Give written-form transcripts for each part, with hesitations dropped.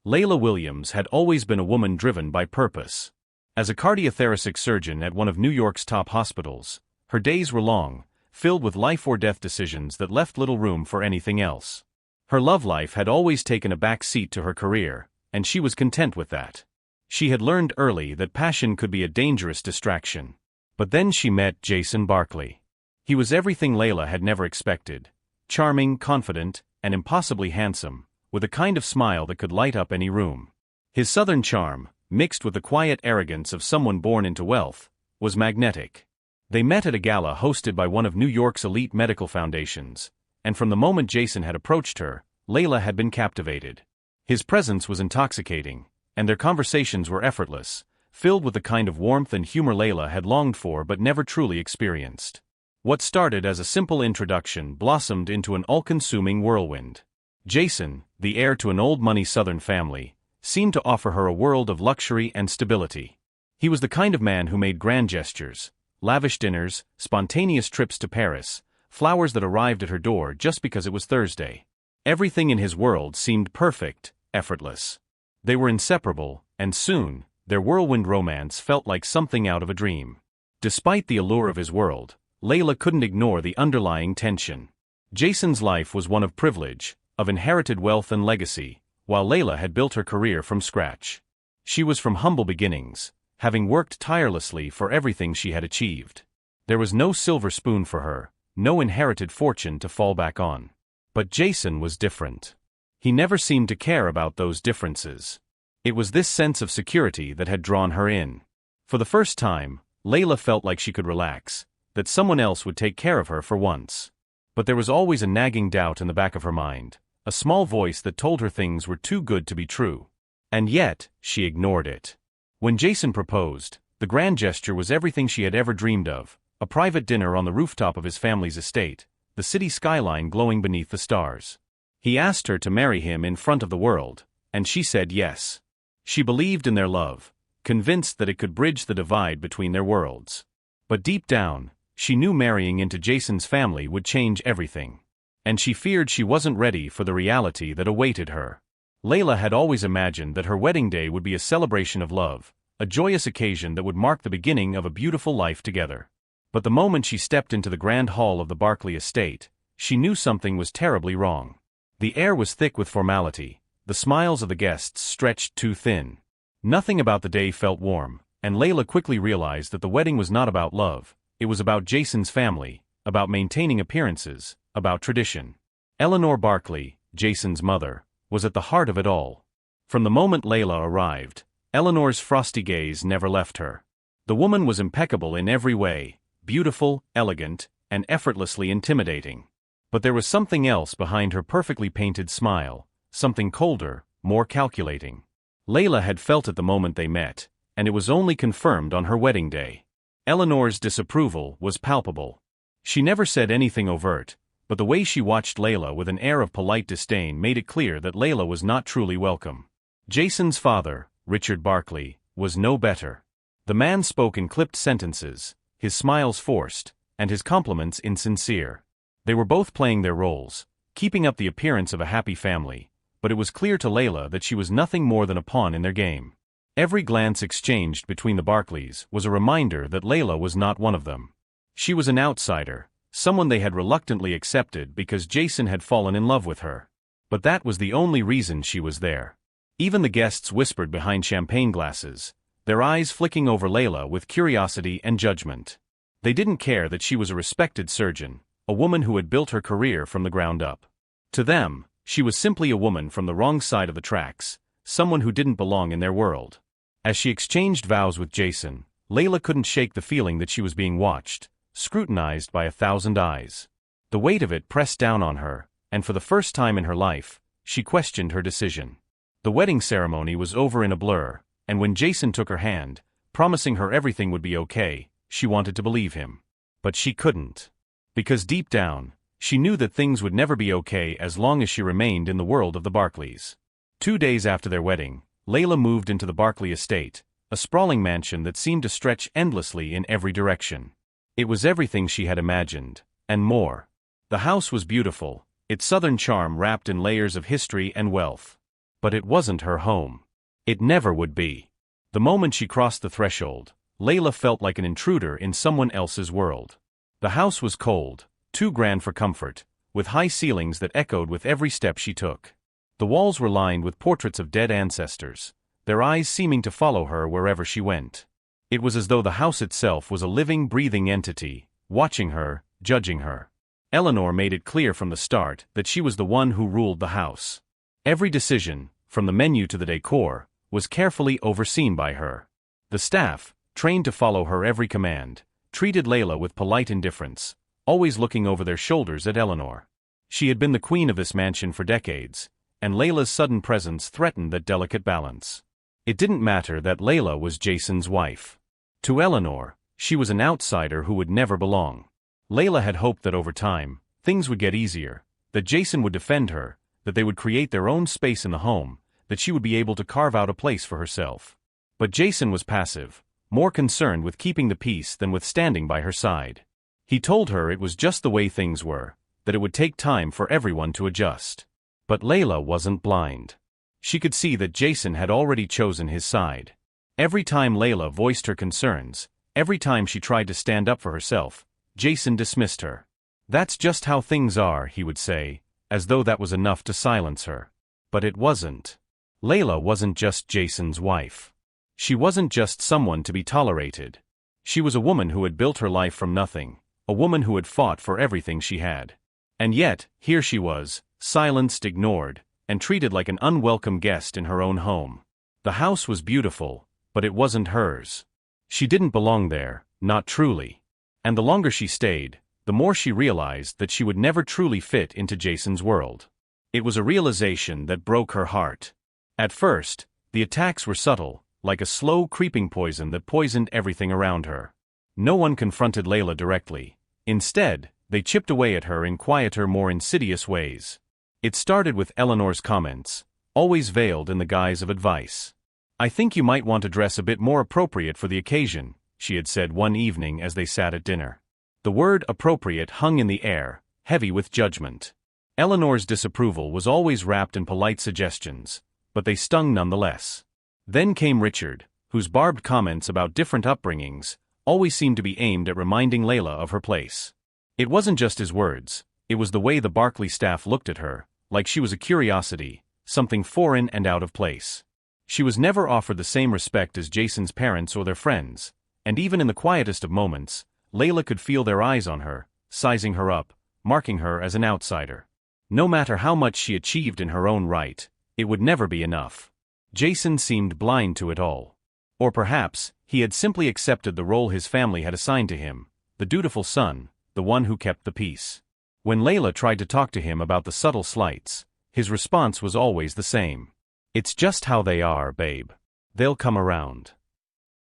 Layla Williams had always been a woman driven by purpose. As a cardiothoracic surgeon at one of New York's top hospitals, her days were long, filled with life-or-death decisions that left little room for anything else. Her love life had always taken a back seat to her career, and she was content with that. She had learned early that passion could be a dangerous distraction. But then she met Jason Barkley. He was everything Layla had never expected: charming, confident, and impossibly handsome, with a kind of smile that could light up any room. His southern charm, mixed with the quiet arrogance of someone born into wealth, was magnetic. They met at a gala hosted by one of New York's elite medical foundations, and from the moment Jason had approached her, Layla had been captivated. His presence was intoxicating, and their conversations were effortless, filled with the kind of warmth and humor Layla had longed for but never truly experienced. What started as a simple introduction blossomed into an all-consuming whirlwind. Jason, the heir to an old-money Southern family, seemed to offer her a world of luxury and stability. He was the kind of man who made grand gestures, lavish dinners, spontaneous trips to Paris, flowers that arrived at her door just because it was Thursday. Everything in his world seemed perfect, effortless. They were inseparable, and soon, their whirlwind romance felt like something out of a dream. Despite the allure of his world, Layla couldn't ignore the underlying tension. Jason's life was one of privilege, of inherited wealth and legacy, while Layla had built her career from scratch. She was from humble beginnings, having worked tirelessly for everything she had achieved. There was no silver spoon for her, no inherited fortune to fall back on. But Jason was different. He never seemed to care about those differences. It was this sense of security that had drawn her in. For the first time, Layla felt like she could relax, that someone else would take care of her for once. But there was always a nagging doubt in the back of her mind, a small voice that told her things were too good to be true. And yet, she ignored it. When Jason proposed, the grand gesture was everything she had ever dreamed of: a private dinner on the rooftop of his family's estate, the city skyline glowing beneath the stars. He asked her to marry him in front of the world, and she said yes. She believed in their love, convinced that it could bridge the divide between their worlds. But deep down, she knew marrying into Jason's family would change everything. And she feared she wasn't ready for the reality that awaited her. Layla had always imagined that her wedding day would be a celebration of love, a joyous occasion that would mark the beginning of a beautiful life together. But the moment she stepped into the grand hall of the Barkley estate, she knew something was terribly wrong. The air was thick with formality, the smiles of the guests stretched too thin. Nothing about the day felt warm, and Layla quickly realized that the wedding was not about love, it was about Jason's family, about maintaining appearances, about tradition. Eleanor Barkley, Jason's mother, was at the heart of it all. From the moment Layla arrived, Eleanor's frosty gaze never left her. The woman was impeccable in every way, beautiful, elegant, and effortlessly intimidating. But there was something else behind her perfectly painted smile, something colder, more calculating. Layla had felt it the moment they met, and it was only confirmed on her wedding day. Eleanor's disapproval was palpable. She never said anything overt, but the way she watched Layla with an air of polite disdain made it clear that Layla was not truly welcome. Jason's father, Richard Barkley, was no better. The man spoke in clipped sentences, his smiles forced, and his compliments insincere. They were both playing their roles, keeping up the appearance of a happy family, but it was clear to Layla that she was nothing more than a pawn in their game. Every glance exchanged between the Barkleys was a reminder that Layla was not one of them. She was an outsider, someone they had reluctantly accepted because Jason had fallen in love with her. But that was the only reason she was there. Even the guests whispered behind champagne glasses, their eyes flicking over Layla with curiosity and judgment. They didn't care that she was a respected surgeon, a woman who had built her career from the ground up. To them, she was simply a woman from the wrong side of the tracks, someone who didn't belong in their world. As she exchanged vows with Jason, Layla couldn't shake the feeling that she was being watched, scrutinized by 1,000 eyes. The weight of it pressed down on her, and for the first time in her life, she questioned her decision. The wedding ceremony was over in a blur, and when Jason took her hand, promising her everything would be okay, she wanted to believe him. But she couldn't. Because deep down, she knew that things would never be okay as long as she remained in the world of the Barkleys. 2 days after their wedding, Layla moved into the Barkley estate, a sprawling mansion that seemed to stretch endlessly in every direction. It was everything she had imagined, and more. The house was beautiful, its southern charm wrapped in layers of history and wealth. But it wasn't her home. It never would be. The moment she crossed the threshold, Layla felt like an intruder in someone else's world. The house was cold, too grand for comfort, with high ceilings that echoed with every step she took. The walls were lined with portraits of dead ancestors, their eyes seeming to follow her wherever she went. It was as though the house itself was a living, breathing entity, watching her, judging her. Eleanor made it clear from the start that she was the one who ruled the house. Every decision, from the menu to the decor, was carefully overseen by her. The staff, trained to follow her every command, treated Layla with polite indifference, always looking over their shoulders at Eleanor. She had been the queen of this mansion for decades, and Layla's sudden presence threatened that delicate balance. It didn't matter that Layla was Jason's wife. To Eleanor, she was an outsider who would never belong. Layla had hoped that over time, things would get easier, that Jason would defend her, that they would create their own space in the home, that she would be able to carve out a place for herself. But Jason was passive, more concerned with keeping the peace than with standing by her side. He told her it was just the way things were, that it would take time for everyone to adjust. But Layla wasn't blind. She could see that Jason had already chosen his side. Every time Layla voiced her concerns, every time she tried to stand up for herself, Jason dismissed her. "That's just how things are," he would say, as though that was enough to silence her. But it wasn't. Layla wasn't just Jason's wife. She wasn't just someone to be tolerated. She was a woman who had built her life from nothing, a woman who had fought for everything she had. And yet, here she was, silenced, ignored, and treated like an unwelcome guest in her own home. The house was beautiful, but it wasn't hers. She didn't belong there, not truly. And the longer she stayed, the more she realized that she would never truly fit into Jason's world. It was a realization that broke her heart. At first, the attacks were subtle, like a slow creeping poison that poisoned everything around her. No one confronted Layla directly. Instead, they chipped away at her in quieter, more insidious ways. It started with Eleanor's comments, always veiled in the guise of advice. "I think you might want to dress a bit more appropriate for the occasion," she had said one evening as they sat at dinner. The word appropriate hung in the air, heavy with judgment. Eleanor's disapproval was always wrapped in polite suggestions, but they stung nonetheless. Then came Richard, whose barbed comments about different upbringings always seemed to be aimed at reminding Layla of her place. It wasn't just his words, it was the way the Barclay staff looked at her, like she was a curiosity, something foreign and out of place. She was never offered the same respect as Jason's parents or their friends, and even in the quietest of moments, Layla could feel their eyes on her, sizing her up, marking her as an outsider. No matter how much she achieved in her own right, it would never be enough. Jason seemed blind to it all. Or perhaps, he had simply accepted the role his family had assigned to him, the dutiful son, the one who kept the peace. When Layla tried to talk to him about the subtle slights, his response was always the same. "It's just how they are, babe. They'll come around."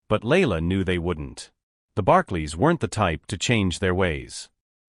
But Layla knew they wouldn't. The Barclays weren't the type to change their ways.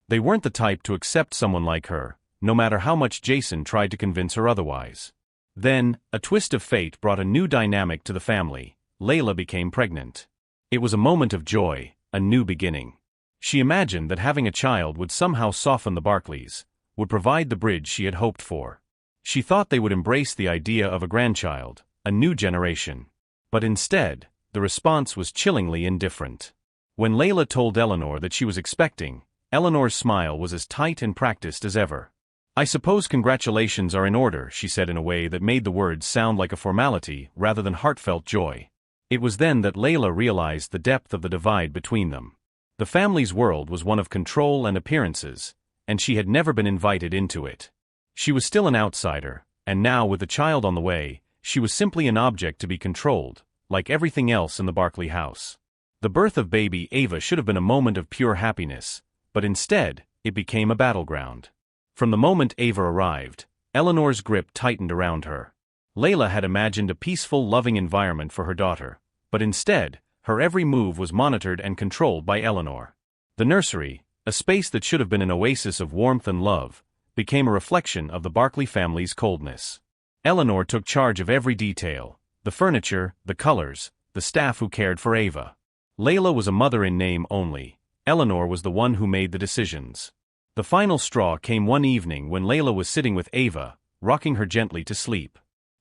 They weren't the type to accept someone like her, no matter how much Jason tried to convince her otherwise. Then, a twist of fate brought a new dynamic to the family. Layla became pregnant. It was a moment of joy, a new beginning. She imagined that having a child would somehow soften the Barclays, would provide the bridge she had hoped for. She thought they would embrace the idea of a grandchild, a new generation. But instead, the response was chillingly indifferent. When Layla told Eleanor that she was expecting, Eleanor's smile was as tight and practiced as ever. "I suppose congratulations are in order," she said in a way that made the words sound like a formality rather than heartfelt joy. It was then that Layla realized the depth of the divide between them. The family's world was one of control and appearances, and she had never been invited into it. She was still an outsider, and now with the child on the way, she was simply an object to be controlled, like everything else in the Barclay house. The birth of baby Ava should have been a moment of pure happiness, but instead, it became a battleground. From the moment Ava arrived, Eleanor's grip tightened around her. Layla had imagined a peaceful, loving environment for her daughter, but instead, her every move was monitored and controlled by Eleanor. The nursery, a space that should have been an oasis of warmth and love, became a reflection of the Barclay family's coldness. Eleanor took charge of every detail, the furniture, the colors, the staff who cared for Ava. Layla was a mother in name only. Eleanor was the one who made the decisions. The final straw came one evening when Layla was sitting with Ava, rocking her gently to sleep.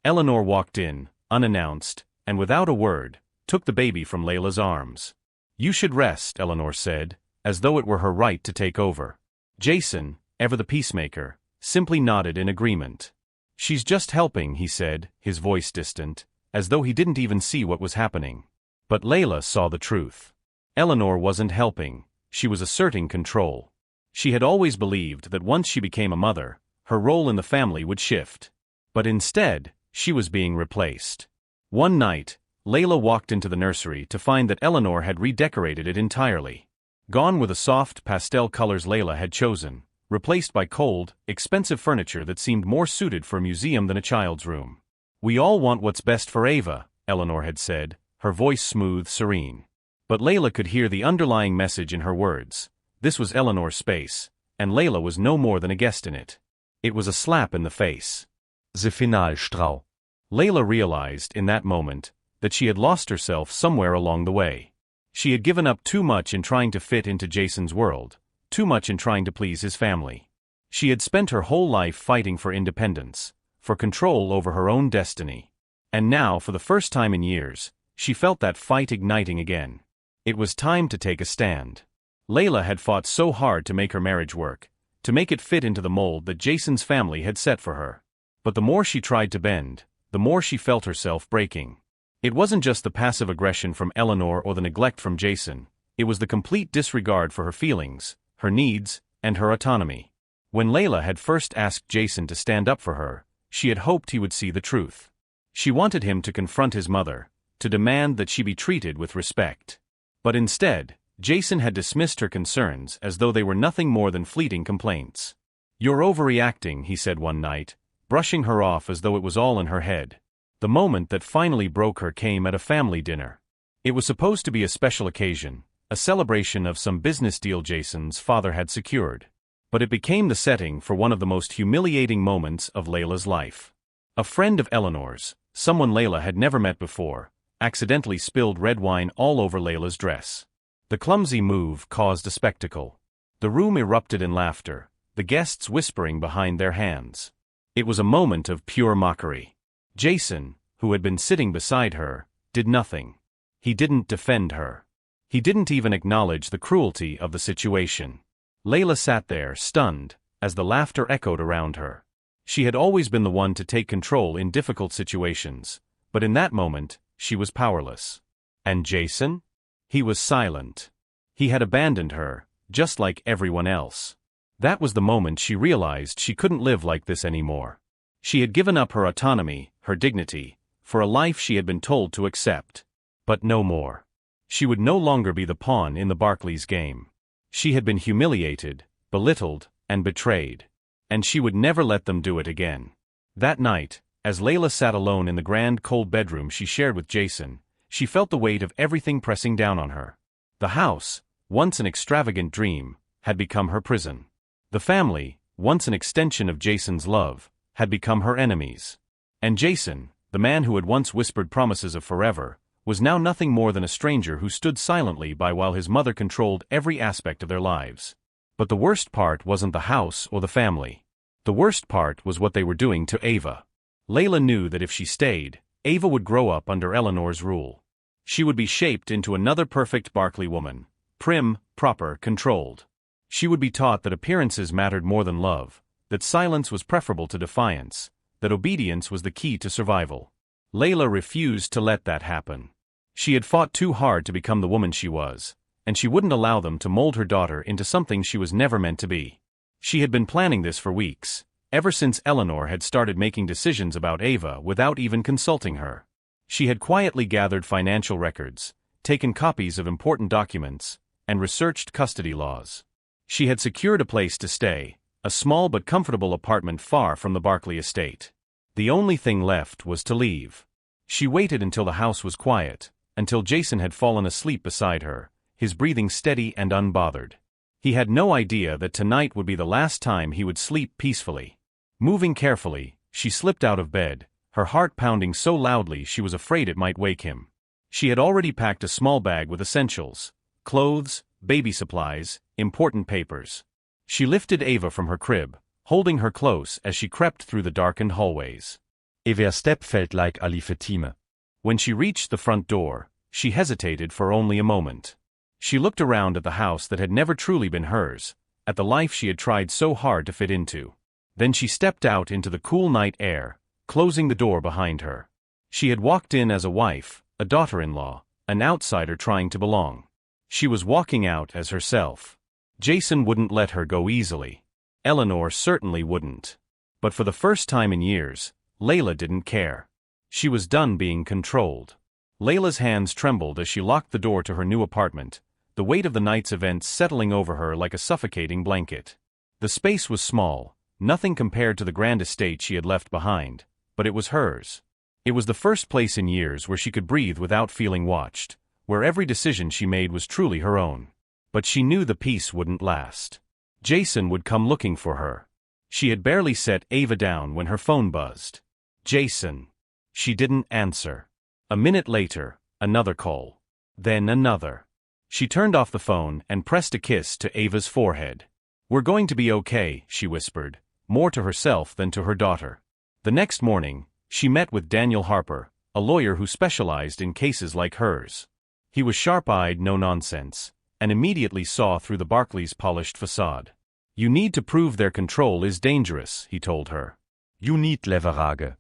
Eleanor walked in, unannounced, and without a word, took the baby from Layla's arms. "You should rest," Eleanor said, as though it were her right to take over. Jason, ever the peacemaker, simply nodded in agreement. "She's just helping," he said, his voice distant, as though he didn't even see what was happening. But Layla saw the truth. Eleanor wasn't helping, she was asserting control. She had always believed that once she became a mother, her role in the family would shift. But instead, she was being replaced. One night, Layla walked into the nursery to find that Eleanor had redecorated it entirely. Gone were the soft pastel colors Layla had chosen, replaced by cold, expensive furniture that seemed more suited for a museum than a child's room. "We all want what's best for Ava," Eleanor had said, her voice smooth, serene. But Layla could hear the underlying message in her words. This was Eleanor's space, and Layla was no more than a guest in it. It was a slap in the face. The Finalstrau. Layla realized, in that moment, that she had lost herself somewhere along the way. She had given up too much in trying to fit into Jason's world, too much in trying to please his family. She had spent her whole life fighting for independence, for control over her own destiny. And now, for the first time in years, she felt that fight igniting again. It was time to take a stand. Layla had fought so hard to make her marriage work, to make it fit into the mold that Jason's family had set for her. But the more she tried to bend, the more she felt herself breaking. It wasn't just the passive aggression from Eleanor or the neglect from Jason, it was the complete disregard for her feelings, her needs, and her autonomy. When Layla had first asked Jason to stand up for her, she had hoped he would see the truth. She wanted him to confront his mother, to demand that she be treated with respect. But instead, Jason had dismissed her concerns as though they were nothing more than fleeting complaints. "You're overreacting," he said one night, brushing her off as though it was all in her head. The moment that finally broke her came at a family dinner. It was supposed to be a special occasion, a celebration of some business deal Jason's father had secured. But it became the setting for one of the most humiliating moments of Layla's life. A friend of Eleanor's, someone Layla had never met before, accidentally spilled red wine all over Layla's dress. The clumsy move caused a spectacle. The room erupted in laughter, the guests whispering behind their hands. It was a moment of pure mockery. Jason, who had been sitting beside her, did nothing. He didn't defend her. He didn't even acknowledge the cruelty of the situation. Layla sat there, stunned, as the laughter echoed around her. She had always been the one to take control in difficult situations, but in that moment, she was powerless. And Jason? He was silent. He had abandoned her, just like everyone else. That was the moment she realized she couldn't live like this anymore. She had given up her autonomy, her dignity, for a life she had been told to accept. But no more. She would no longer be the pawn in the Barclays game. She had been humiliated, belittled, and betrayed. And she would never let them do it again. That night, as Layla sat alone in the grand cold bedroom she shared with Jason, she felt the weight of everything pressing down on her. The house, once an extravagant dream, had become her prison. The family, once an extension of Jason's love, had become her enemies. And Jason, the man who had once whispered promises of forever, was now nothing more than a stranger who stood silently by while his mother controlled every aspect of their lives. But the worst part wasn't the house or the family. The worst part was what they were doing to Ava. Layla knew that if she stayed, Ava would grow up under Eleanor's rule. She would be shaped into another perfect Barclay woman, prim, proper, controlled. She would be taught that appearances mattered more than love, that silence was preferable to defiance, that obedience was the key to survival. Layla refused to let that happen. She had fought too hard to become the woman she was, and she wouldn't allow them to mold her daughter into something she was never meant to be. She had been planning this for weeks, ever since Eleanor had started making decisions about Ava without even consulting her. She had quietly gathered financial records, taken copies of important documents, and researched custody laws. She had secured a place to stay, a small but comfortable apartment far from the Barclay estate. The only thing left was to leave. She waited until the house was quiet, until Jason had fallen asleep beside her, his breathing steady and unbothered. He had no idea that tonight would be the last time he would sleep peacefully. Moving carefully, she slipped out of bed, her heart pounding so loudly she was afraid it might wake him. She had already packed a small bag with essentials, clothes, baby supplies, important papers. She lifted Ava from her crib, holding her close as she crept through the darkened hallways. Hver step felt like a lifetime. When she reached the front door, she hesitated for only a moment. She looked around at the house that had never truly been hers, at the life she had tried so hard to fit into. Then she stepped out into the cool night air, closing the door behind her. She had walked in as a wife, a daughter-in-law, an outsider trying to belong. She was walking out as herself. Jason wouldn't let her go easily. Eleanor certainly wouldn't. But for the first time in years, Layla didn't care. She was done being controlled. Layla's hands trembled as she locked the door to her new apartment, the weight of the night's events settling over her like a suffocating blanket. The space was small, nothing compared to the grand estate she had left behind, but it was hers. It was the first place in years where she could breathe without feeling watched, where every decision she made was truly her own. But she knew the peace wouldn't last. Jason would come looking for her. She had barely set Ava down when her phone buzzed. Jason. She didn't answer. A minute later, another call. Then another. She turned off the phone and pressed a kiss to Ava's forehead. "We're going to be okay," she whispered, more to herself than to her daughter. The next morning, she met with Daniel Harper, a lawyer who specialized in cases like hers. He was sharp-eyed, no nonsense, and immediately saw through the Barclays' polished facade. "You need to prove their control is dangerous," he told her. "You need leverage."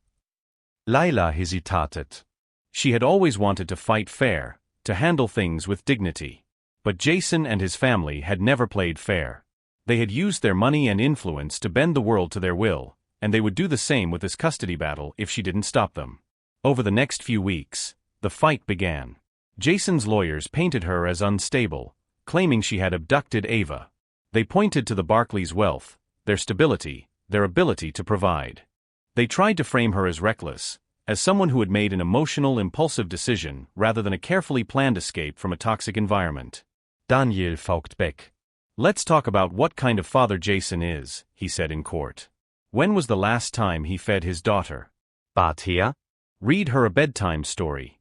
Layla hesitated. She had always wanted to fight fair, to handle things with dignity. But Jason and his family had never played fair. They had used their money and influence to bend the world to their will, and they would do the same with this custody battle if she didn't stop them. Over the next few weeks, the fight began. Jason's lawyers painted her as unstable, claiming she had abducted Ava. They pointed to the Barclays' wealth, their stability, their ability to provide. They tried to frame her as reckless, as someone who had made an emotional, impulsive decision rather than a carefully planned escape from a toxic environment. Daniel fought back. "Let's talk about what kind of father Jason is," he said in court. "When was the last time he fed his daughter? But here? Read her a bedtime story."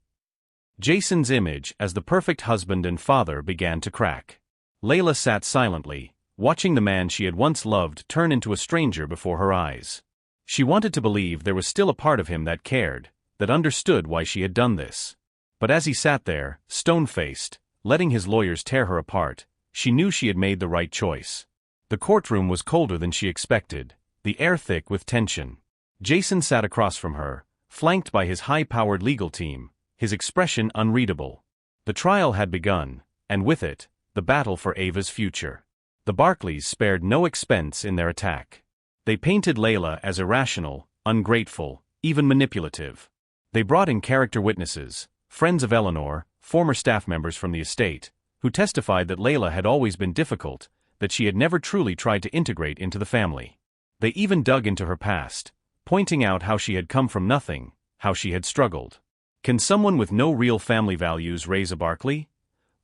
Jason's image as the perfect husband and father began to crack. Layla sat silently, watching the man she had once loved turn into a stranger before her eyes. She wanted to believe there was still a part of him that cared, that understood why she had done this. But as he sat there, stone-faced, letting his lawyers tear her apart, she knew she had made the right choice. The courtroom was colder than she expected, the air thick with tension. Jason sat across from her, flanked by his high-powered legal team, his expression unreadable. The trial had begun, and with it, the battle for Ava's future. The Barclays spared no expense in their attack. They painted Layla as irrational, ungrateful, even manipulative. They brought in character witnesses, friends of Eleanor, former staff members from the estate, who testified that Layla had always been difficult, that she had never truly tried to integrate into the family. They even dug into her past, pointing out how she had come from nothing, how she had struggled. "Can someone with no real family values raise a Barclay?"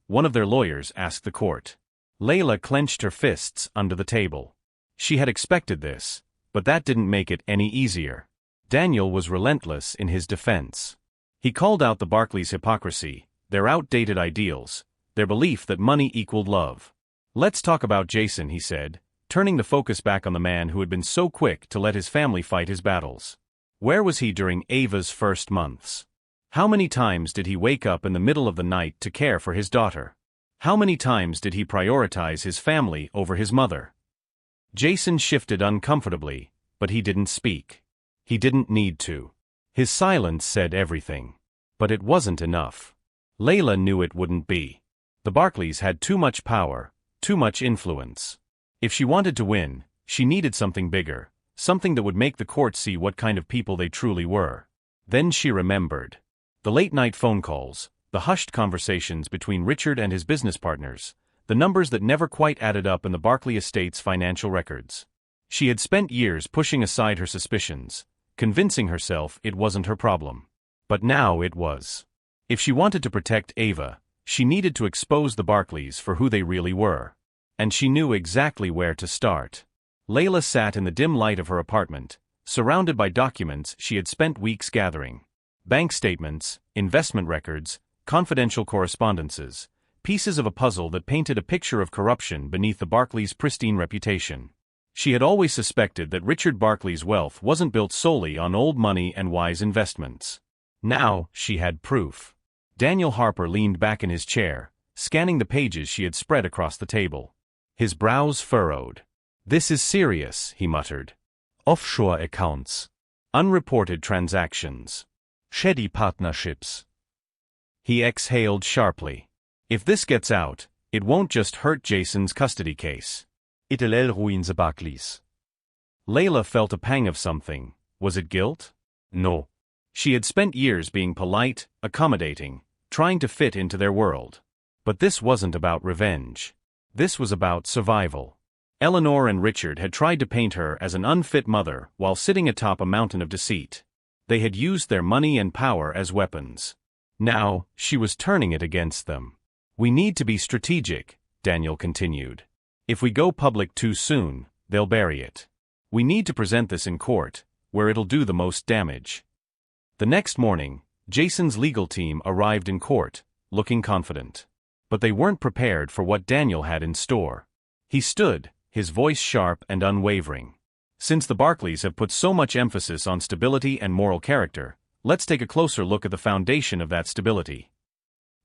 one of their lawyers asked the court. Layla clenched her fists under the table. She had expected this, but that didn't make it any easier. Daniel was relentless in his defense. He called out the Barclays' hypocrisy, their outdated ideals, their belief that money equaled love. "Let's talk about Jason," he said, turning the focus back on the man who had been so quick to let his family fight his battles. Where was he during Ava's first months? How many times did he wake up in the middle of the night to care for his daughter? How many times did he prioritize his family over his mother? Jason shifted uncomfortably, but he didn't speak. He didn't need to. His silence said everything. But it wasn't enough. Layla knew it wouldn't be. The Barclays had too much power, too much influence. If she wanted to win, she needed something bigger, something that would make the court see what kind of people they truly were. Then she remembered. The late-night phone calls, the hushed conversations between Richard and his business partners, the numbers that never quite added up in the Barclay estate's financial records. She had spent years pushing aside her suspicions, convincing herself it wasn't her problem. But now it was. If she wanted to protect Ava, she needed to expose the Barclays for who they really were. And she knew exactly where to start. Layla sat in the dim light of her apartment, surrounded by documents she had spent weeks gathering. Bank statements, investment records, confidential correspondences, pieces of a puzzle that painted a picture of corruption beneath the Barclays' pristine reputation. She had always suspected that Richard Barkley's wealth wasn't built solely on old money and wise investments. Now, she had proof. Daniel Harper leaned back in his chair, scanning the pages she had spread across the table. His brows furrowed. "This is serious," he muttered. Offshore accounts. Unreported transactions. Shady partnerships. He exhaled sharply. If this gets out, it won't just hurt Jason's custody case. It'll ruin the Barkleys. Layla felt a pang of something. Was it guilt? No. She had spent years being polite, accommodating, trying to fit into their world. But this wasn't about revenge. This was about survival. Eleanor and Richard had tried to paint her as an unfit mother while sitting atop a mountain of deceit. They had used their money and power as weapons. Now, she was turning it against them. "We need to be strategic," Daniel continued. "If we go public too soon, they'll bury it. We need to present this in court, where it'll do the most damage." The next morning, Jason's legal team arrived in court, looking confident. But they weren't prepared for what Daniel had in store. He stood, his voice sharp and unwavering. "Since the Barkleys have put so much emphasis on stability and moral character, let's take a closer look at the foundation of that stability."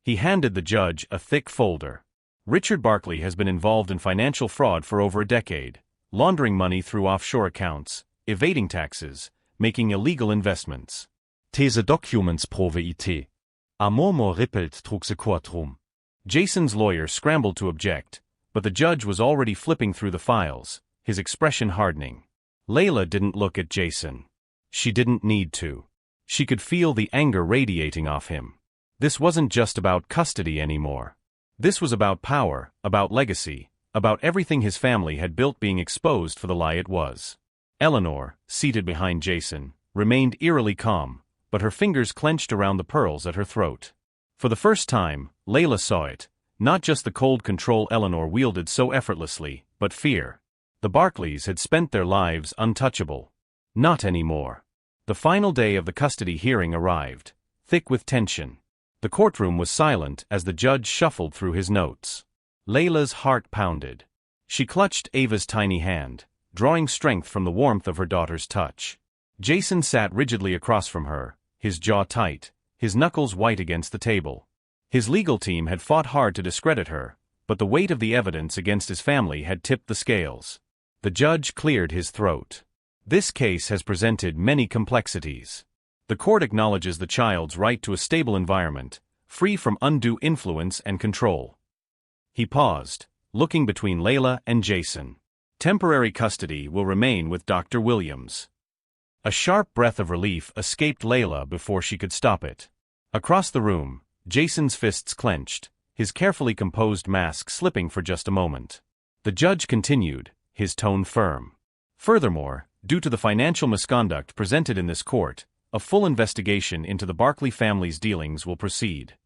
He handed the judge a thick folder. Richard Barkley has been involved in financial fraud for over a decade, laundering money through offshore accounts, evading taxes, making illegal investments. These documents prove it. A murmur rippled through the courtroom. Jason's lawyer scrambled to object, but the judge was already flipping through the files, his expression hardening. Layla didn't look at Jason. She didn't need to. She could feel the anger radiating off him. This wasn't just about custody anymore. This was about power, about legacy, about everything his family had built being exposed for the lie it was. Eleanor, seated behind Jason, remained eerily calm, but her fingers clenched around the pearls at her throat. For the first time, Layla saw it, not just the cold control Eleanor wielded so effortlessly, but fear. The Barkleys had spent their lives untouchable. Not anymore. The final day of the custody hearing arrived, thick with tension. The courtroom was silent as the judge shuffled through his notes. Layla's heart pounded. She clutched Ava's tiny hand, drawing strength from the warmth of her daughter's touch. Jason sat rigidly across from her, his jaw tight, his knuckles white against the table. His legal team had fought hard to discredit her, but the weight of the evidence against his family had tipped the scales. The judge cleared his throat. "This case has presented many complexities. The court acknowledges the child's right to a stable environment, free from undue influence and control." He paused, looking between Layla and Jason. "Temporary custody will remain with Dr. Williams." A sharp breath of relief escaped Layla before she could stop it. Across the room, Jason's fists clenched, his carefully composed mask slipping for just a moment. The judge continued, his tone firm. "Furthermore, due to the financial misconduct presented in this court, a full investigation into the Barkley family's dealings will proceed."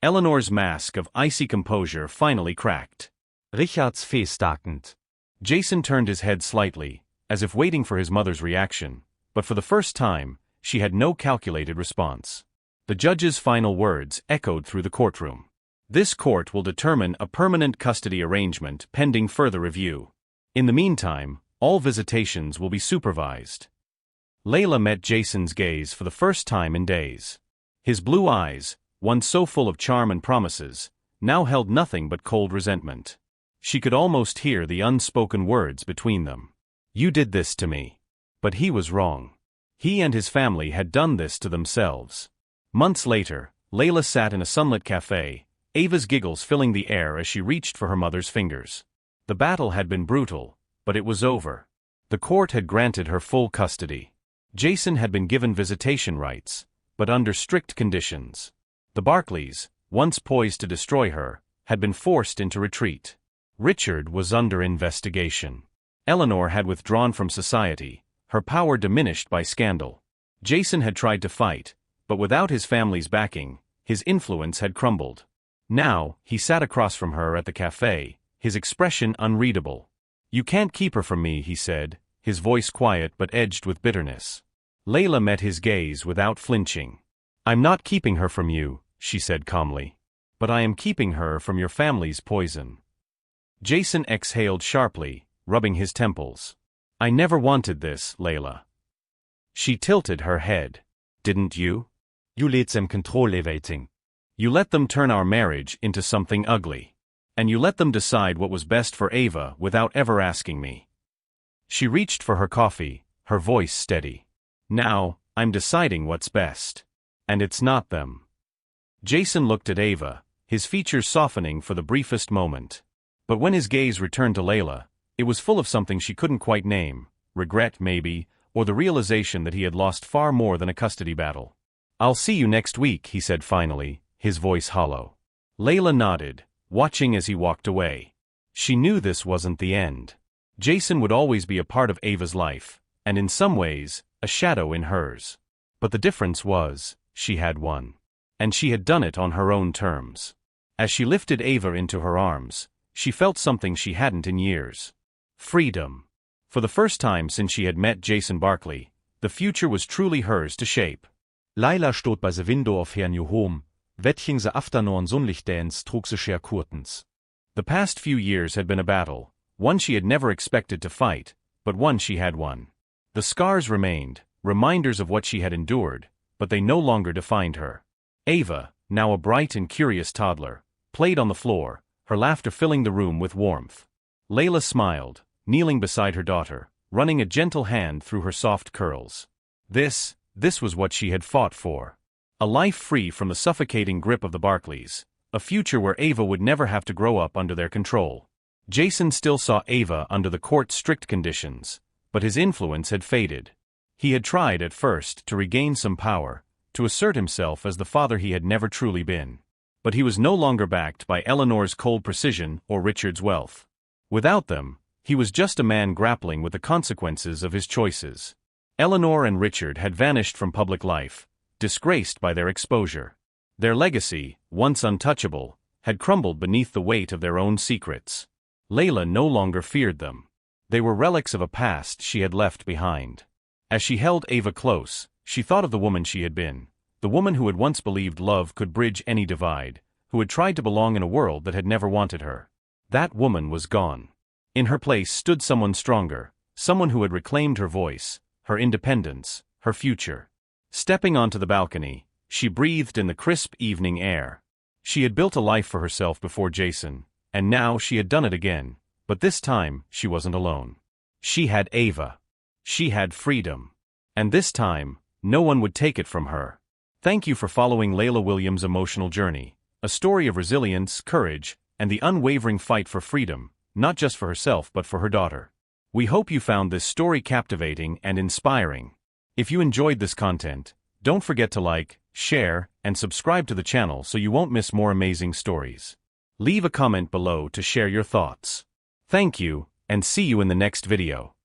Eleanor's mask of icy composure finally cracked. Richards festtakend. Jason turned his head slightly, as if waiting for his mother's reaction, but for the first time, she had no calculated response. The judge's final words echoed through the courtroom. "This court will determine a permanent custody arrangement pending further review. In the meantime, all visitations will be supervised." Layla met Jason's gaze for the first time in days. His blue eyes, once so full of charm and promises, now held nothing but cold resentment. She could almost hear the unspoken words between them. "You did this to me." But he was wrong. He and his family had done this to themselves. Months later, Layla sat in a sunlit cafe, Ava's giggles filling the air as she reached for her mother's fingers. The battle had been brutal, but it was over. The court had granted her full custody. Jason had been given visitation rights, but under strict conditions. The Barkleys, once poised to destroy her, had been forced into retreat. Richard was under investigation. Eleanor had withdrawn from society, her power diminished by scandal. Jason had tried to fight, but without his family's backing, his influence had crumbled. Now, he sat across from her at the cafe, his expression unreadable. "You can't keep her from me," he said, his voice quiet but edged with bitterness. Layla met his gaze without flinching. "I'm not keeping her from you," she said calmly. "But I am keeping her from your family's poison." Jason exhaled sharply, rubbing his temples. I never wanted this, Layla. She tilted her head. Didn't you? You let them control everything. You let them turn our marriage into something ugly. And you let them decide what was best for Ava without ever asking me. She reached for her coffee, her voice steady. Now, I'm deciding what's best. And it's not them. Jason looked at Ava, his features softening for the briefest moment. But when his gaze returned to Layla, it was full of something she couldn't quite name, regret maybe, or the realization that he had lost far more than a custody battle. I'll see you next week, he said finally, his voice hollow. Layla nodded, watching as he walked away. She knew this wasn't the end. Jason would always be a part of Ava's life, and in some ways, a shadow in hers. But the difference was, she had won. And she had done it on her own terms. As she lifted Ava into her arms, she felt something she hadn't in years. Freedom. For the first time since she had met Jason Barkley, the future was truly hers to shape. Layla stod by the window of her new home, watching the afternoon sunlight dance through the sheer curtains. The past few years had been a battle, one she had never expected to fight, but one she had won. The scars remained, reminders of what she had endured, but they no longer defined her. Ava, now a bright and curious toddler, played on the floor, her laughter filling the room with warmth. Layla smiled, kneeling beside her daughter, running a gentle hand through her soft curls. This was what she had fought for. A life free from the suffocating grip of the Barkleys, a future where Ava would never have to grow up under their control. Jason still saw Ava under the court's strict conditions, but his influence had faded. He had tried at first to regain some power, to assert himself as the father he had never truly been. But he was no longer backed by Eleanor's cold precision or Richard's wealth. Without them, he was just a man grappling with the consequences of his choices. Eleanor and Richard had vanished from public life, disgraced by their exposure. Their legacy, once untouchable, had crumbled beneath the weight of their own secrets. Layla no longer feared them. They were relics of a past she had left behind. As she held Ava close, she thought of the woman she had been, the woman who had once believed love could bridge any divide, who had tried to belong in a world that had never wanted her. That woman was gone. In her place stood someone stronger, someone who had reclaimed her voice, her independence, her future. Stepping onto the balcony, she breathed in the crisp evening air. She had built a life for herself before Jason, and now she had done it again, but this time she wasn't alone. She had Ava. She had freedom. And this time, no one would take it from her. Thank you for following Layla Williams' emotional journey, a story of resilience, courage, and the unwavering fight for freedom, not just for herself but for her daughter. We hope you found this story captivating and inspiring. If you enjoyed this content, don't forget to like, share, and subscribe to the channel so you won't miss more amazing stories. Leave a comment below to share your thoughts. Thank you, and see you in the next video.